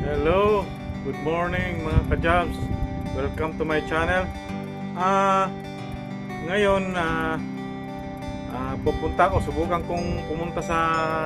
Hello, good morning mga ka-jobs. Welcome to my channel. Ngayon pupunta ako, subukan kong pumunta sa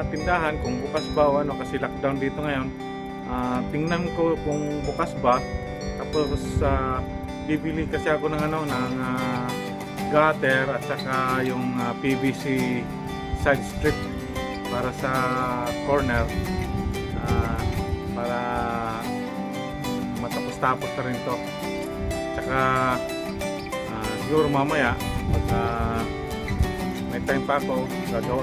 tindahan kung bukas ba o ano, kasi lockdown dito ngayon. Tingnan ko kung bukas ba. Tapos bibili kasi ako ng gutter at saka yung PVC side strip para sa corner, para matapos-tapos na rin to. Tsaka siguro mamaya pag may time pa ako,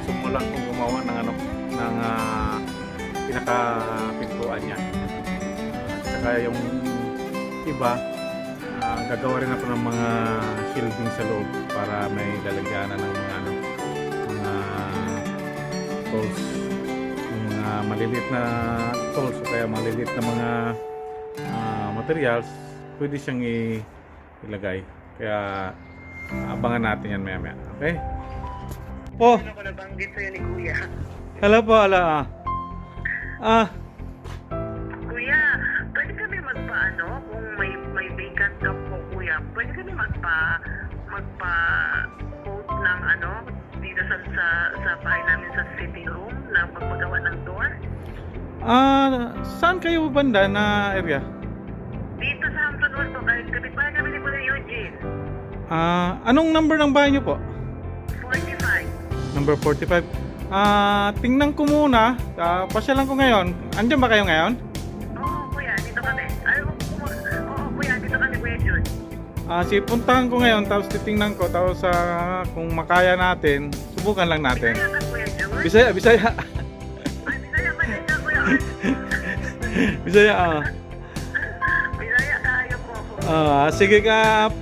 sumulan kong gumawa ng pinaka-pintuan niya. Tsaka yung iba, gagawa rin ako ng mga shielding sa loob para may lalagyanan ng mga tools, yung mga maliliit na tools o kaya maliliit na mga materials, pwede siyang ilagay. Kaya abangan natin yan maya. Okay? Po. Ano ko nabanggit sa'yo ni Kuya? Hello po, ala. Kuya, pwede kami magpaano kung may vacant job po, Kuya? Pwede kami magpa-quote ng dito sa bahay namin sa sitting room na magpagawa ng door? Saan kayo banda na area? Dito sa Hampton Road po, kahit kapitbahay kami ni Kuya Eugene. Anong number ng bahay niyo po? 45. Number 45. Tingnan ko muna. Pasyalan ko ngayon. Andiyan ba kayo ngayon? Oo, Kuya, dito kami. Oo, Kuya, dito kami, Kuya Jun. Puntahan ko ngayon, tapos titingnan ko, tapos kung makaya natin, subukan lang natin. Bisaya ka, Kuya Jun? Bisaya. Ay, Bisaya ka dito, Kuya. Bisaya. Bisaya kayo po. Sige ka.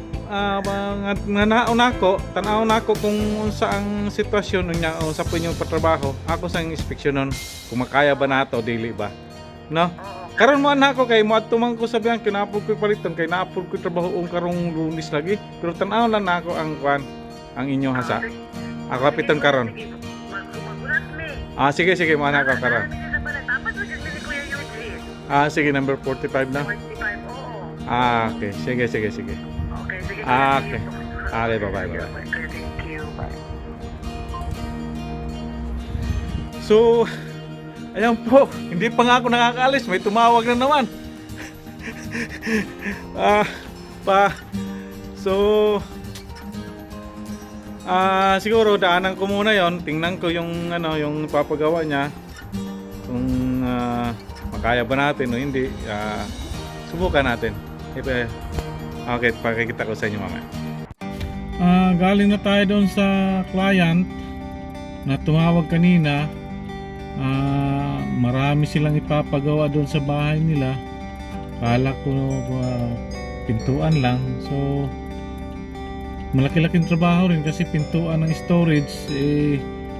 Tanaw na ko kung saang sitwasyon niya o sa punyong patrabaho. Ako sang inspeksyonon kung makaya ba nato, dili ba. No? Karon mo na ako kay mo atumang ko sabihan kinapod ko paliton kay naapod ko trabaho karong Lunes lagi. Pero tanaw lang na ako ang inyong hasa. Ako kapiton karon. Sige mo na ako karon. Sige, number 45 na. 45, oo. Okay. Sige. Okay, sige. Okay. Bye. Thank you. Bye. So, ayan po, hindi pa nga ako nakakaalis, may tumawag na naman. Siguro daanan ko muna yon, tingnan ko yung yung papagawa niya. Kung makaya ba natin o hindi, subukan natin. Okay, pakikita ko sa inyo mamaya. Galing na tayo doon sa client na tumawag kanina. Marami silang ipapagawa doon sa bahay nila. Kala ko pintuan lang. So malaki-laking trabaho rin kasi pintuan ng storage.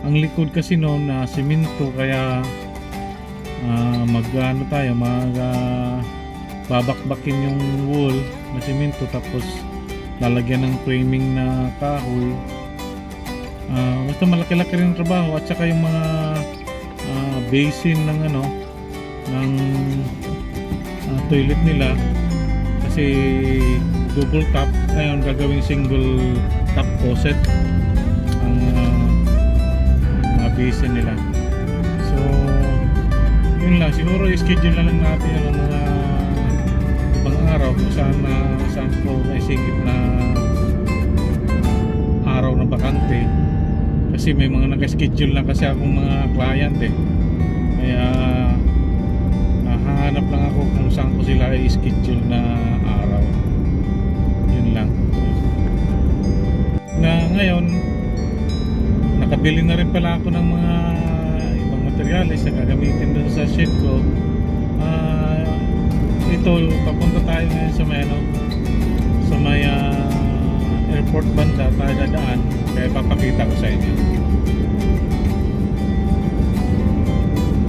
Ang likod kasi noon na simento, kaya babakbakin yung wall na simento, tapos lalagyan ng framing na kahoy. Basta malaki-laki rin yung trabaho, at saka yung mga basin ng toilet nila, kasi double top, ngayon gagawing single top faucet ang mga basin nila. So yun lang, siguro i-schedule na lang natin yung mga ibang araw kung saan po naisingit na araw na bakante, kasi may mga naka-schedule lang kasi akong mga client kaya hahanap lang ako kung saan ko sila i-schedule na araw. Yun lang. Ngayon nakabili na rin pala ako ng mga ibang materials na gagamitin doon sa shed ko. Ito, papunta tayo ngayon sa may airport banda tayo dadaan, kaya papakita ko sa inyo.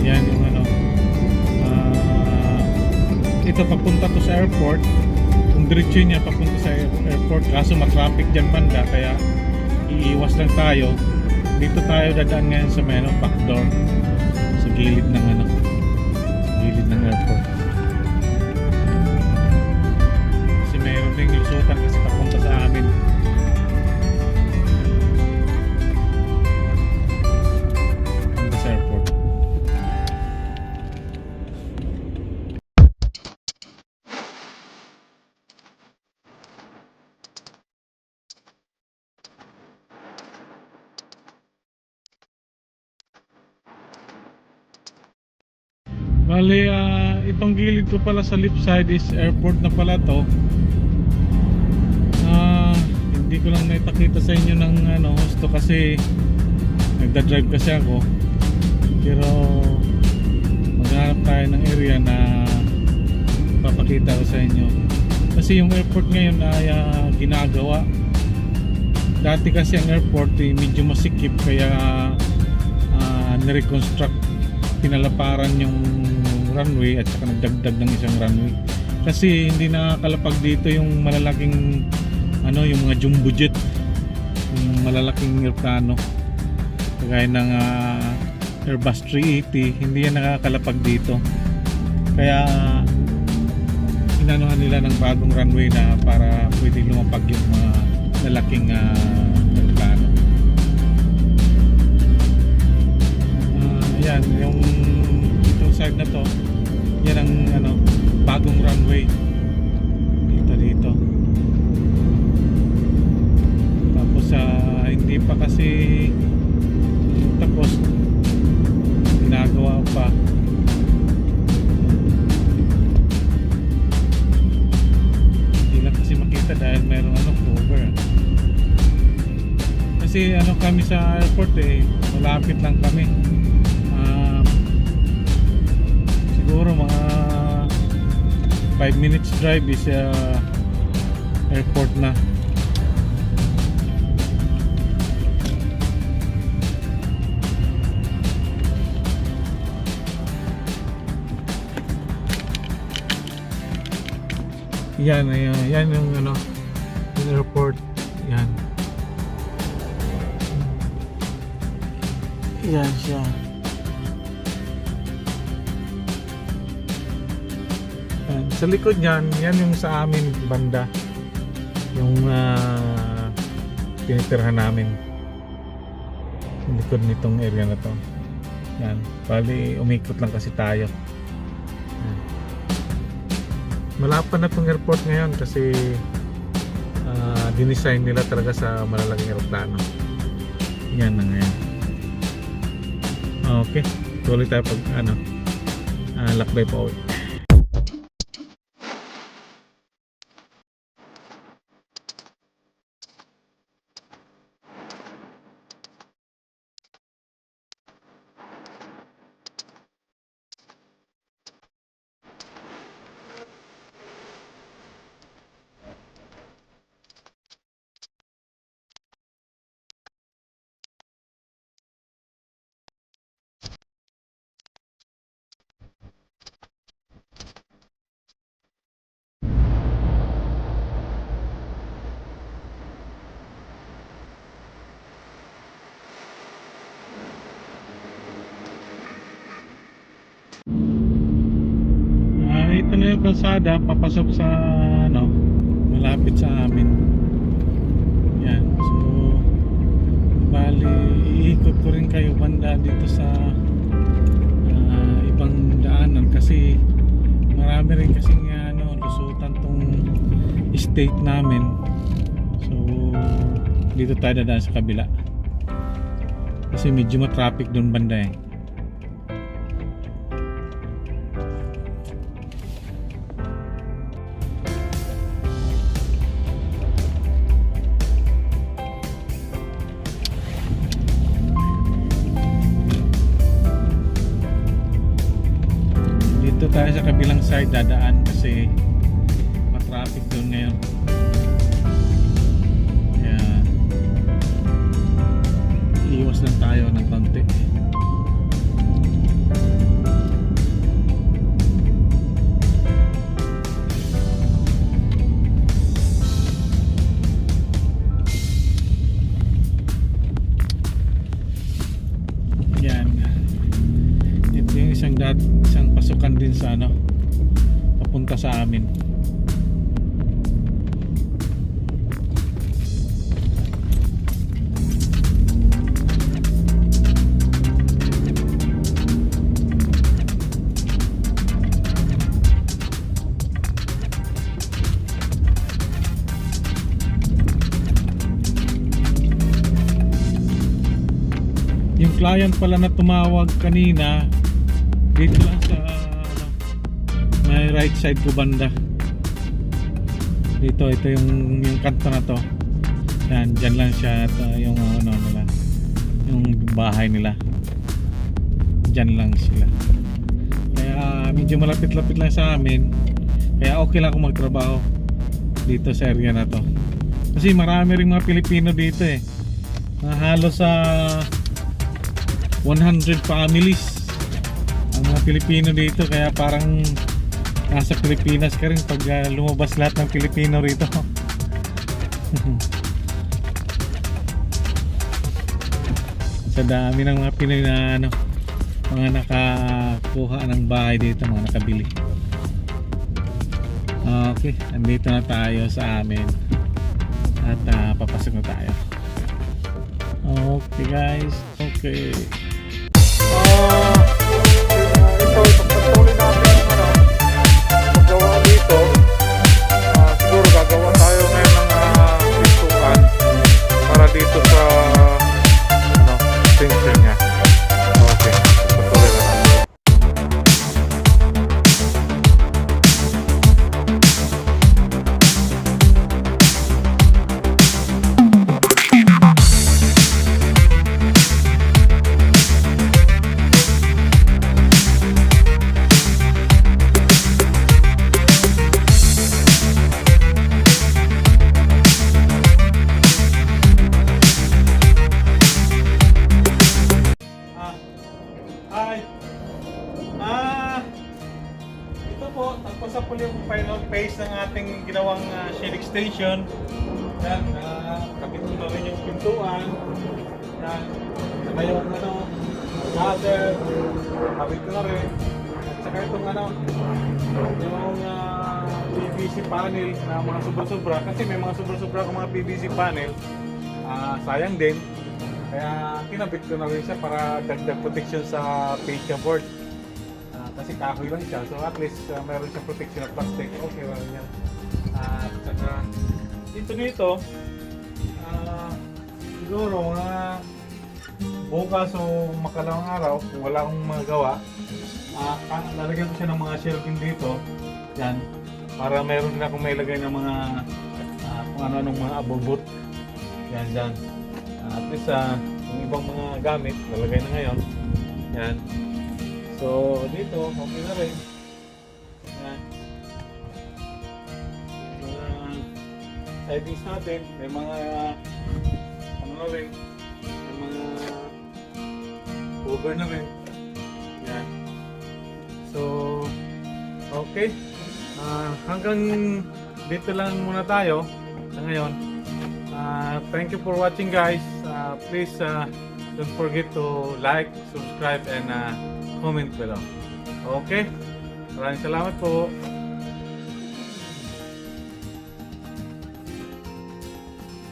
Yan yung ito, papunta to sa airport. Kung diretso niya papunta sa airport, kaso matraffic dyan banda, kaya iiwas lang tayo. Dito tayo dadaan ngayon sa may back door, sa gilid ng gilid ng airport. Bali, itong gilid ko pala sa left side is airport na pala to. Hindi ko lang naipakita sa inyo ng gusto kasi nagda-drive kasi ako. Pero maghanap tayo ng area na papakita ko sa inyo. Kasi yung airport ngayon ay ginagawa. Dati kasi ang airport medyo masikip kaya nireconstruct, pinalaparan yung runway at saka nagdagdag ng isang runway. Kasi hindi nakakalapag dito yung malalaking yung mga jumbo jet, yung malalaking aeroplano kagaya ng Airbus 380, hindi yan nakakalapag dito. Kaya inanuhan nila ng bagong runway na para pwede lumapag yung mga lalaking aeroplano. Yan, yung itong side na to, yan ang bagong runway dito. Tapos hindi pa kasi tapos, ginagawa pa. Hindi lang kasi makita dahil mayroong cover. Kasi kami sa airport malapit lang kami. Siguro mga 5 minutes drive is airport na. Yan yung yung airport. Yan siya. Sa likod yan yung sa amin banda, yung tinitirhan namin, sa likod nitong area na to. Yan, bali umikot lang kasi tayo. Yan. Malapad na tong airport ngayon kasi dinesign nila talaga sa malalaking aeroplano. Yan na ngayon. Okay, tuloy tayo pag lakbay pa uwi. Ito na yung kalsada papasok sa malapit sa amin. Yan, so bali iikot ko rin kayo banda dito sa ibang daanan kasi marami rin kasing lusutan tong estate namin. So dito tayo dadaan sa kabila kasi medyo ma-traffic doon banda tayo sa kabilang side dadaan kasi ma-traffic doon ngayon. Kaya iiwas lang tayo ng konti. Yan. Ito yung isang pasukan din sa papunta sa amin. Yung client pala na tumawag kanina dito lang sa right side ko banda. Ito yung kanto na to. Yan, dyan lang siya at yung ano nila, yung bahay nila. Dyan lang sila. Kaya medyo malapit-lapit lang sa amin. Kaya okay lang akong magtrabaho dito sa area na to. Kasi marami ring mga Pilipino dito eh. Halos sa 100 families ang mga Pilipino dito, kaya parang nasa Pilipinas ka rin pag lumabas lahat ng Pilipino rito. Sa dami ng mga Pinoy na ano, mga nakakuha ng bahay dito, mga nakabili. Okay, andito na tayo sa amin at papasok na tayo. Okay guys, okay. Ito, pagpatuloy natin yung paggawa dito. Siguro gagawa tayo ngayon ng pintuan para dito sa extension niya. Okay, pagpatuloy na natin. Ito po, tapos na po yung final phase ng ating ginawang shed extension. Yan, kabit ko na rin yung pintuan. Yan, saka yung gutter, kabit ko na rin. At saka itong yung PVC panel na mga sobra-sobra. Kasi may mga sobra-sobra kong mga PVC panel. Sayang din. Kaya kinabit ko na rin siya para dagdag protection sa fascia board. Kasi kahoy lang siya, so at least meron siyang protection of plastic. Okay lang yan. At saka dito siguro mga bukas o makalawang araw kung wala akong magawa, lalagyan ko siya ng mga shelving dito. Yan, para meron din akong may lagay ng mga kung ano-anong mga abubot. Yan dyan. At least yung ibang mga gamit lalagay na ngayon. Yan. So dito okay na rin. Yan. Mga sidings natin, may mga ano na rin, may mga cover na rin. Yan. So okay. Hanggang dito lang muna tayo sa ngayon. Thank you for watching guys. Please don't forget to like, subscribe and comment below. Okay? Maraming salamat po.